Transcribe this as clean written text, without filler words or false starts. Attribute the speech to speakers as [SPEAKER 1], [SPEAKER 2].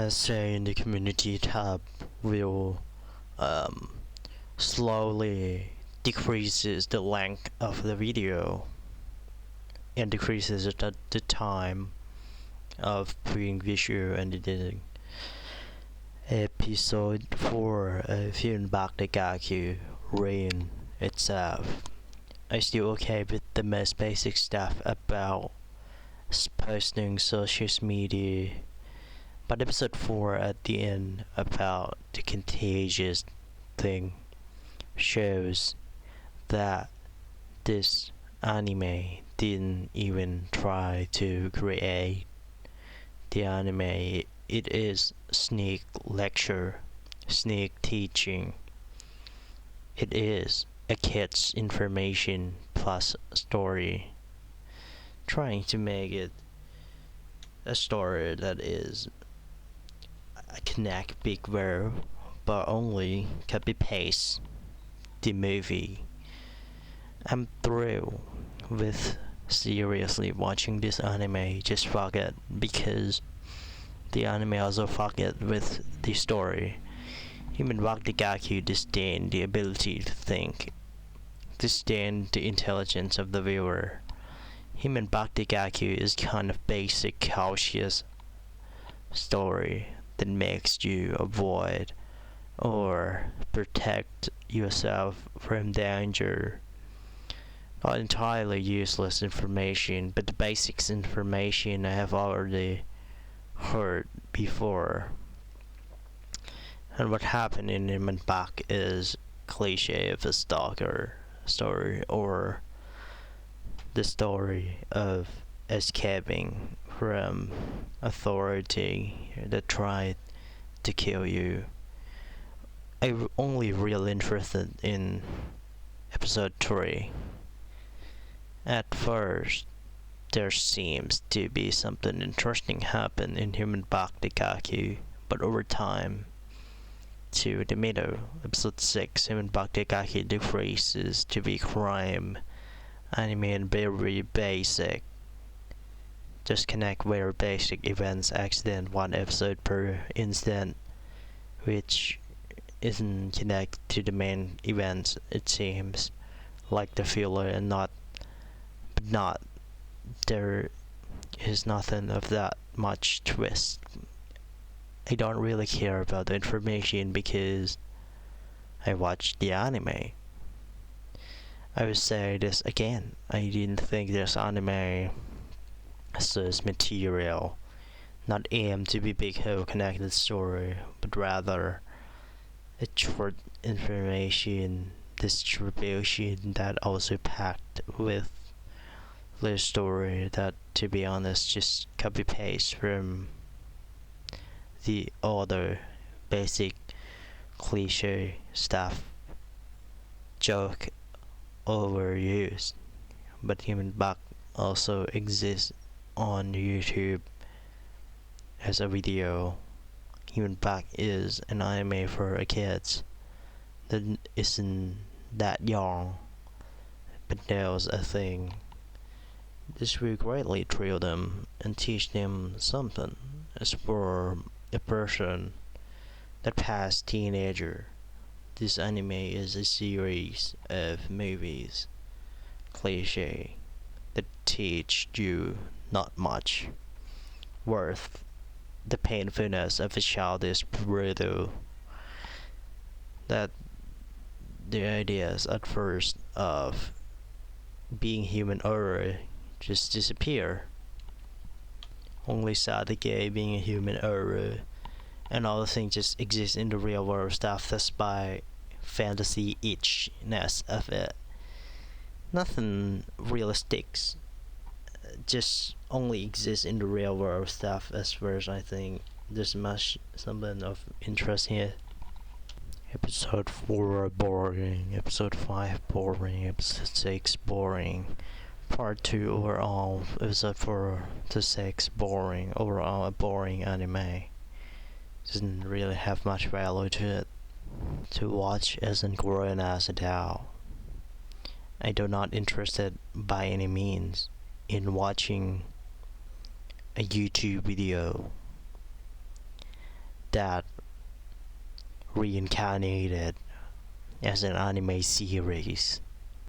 [SPEAKER 1] Say in the community tab will um, slowly decreases the length of the video and decreases the time of putting visual and editing. Episode 4 of daigaku Rain itself. I'm still okay with the most basic stuff about posting social media, but episode 4 at the end about the contagious thing shows that this anime didn't even try to create the anime. It is sneak lecture, sneak teaching. It is a kid's information plus story, trying to make it a story that is a connect big verb, but only copy paste the movie. I'm thrilled with seriously watching this anime. Just fuck it, because the anime also fuck it with the story. Human daigaku disdain the ability to think, disdain the intelligence of the viewer. Human daigaku is kind of basic cautious story that makes you avoid or protect yourself from danger. Not entirely useless information, but the basics information I have already heard before. And what happened in Human Back is cliche of a stalker story, or the story of escaping from authority that tried to kill you. I'm only real interested in episode 3. At first, there seems to be something interesting happen in Human daigaku, but over time, to the middle, episode 6, Human daigaku decreases to be crime anime and very basic. Just connect very basic events, accident, one episode per incident, which isn't connected to the main events. It seems like the filler and not there is nothing of that much twist. I don't really care about the information because I watched the anime. I would say this again, I didn't think this anime source material not aimed to be big whole connected story, but rather a short information distribution that also packed with the story that, to be honest, just copy paste from the other basic cliche stuff, joke overused. But Human Back also exists on YouTube as a video. Human Back is an anime for kids that isn't that young, but knows a thing. This will greatly thrill them and teach them something. As for a person that passed teenager, this anime is a series of movies, cliche, that teach you not much, worth the painfulness of a childish brutal, that the ideas at first of being human error just disappear. Only stupidity being a human error, and all the things just exist in the real world stuff that's by fantasy itchness of it. Nothing realistic, just only exists in the real world stuff as far as I think. There's much something of interest here. Episode 4 boring, episode 5 boring, episode 6 boring, part 2 overall, episode 4 to 6 boring, overall a boring anime. Doesn't really have much value to it. To watch as in growing as a adult. I do not interested by any means in watching a YouTube video. that reincarnated as an anime series.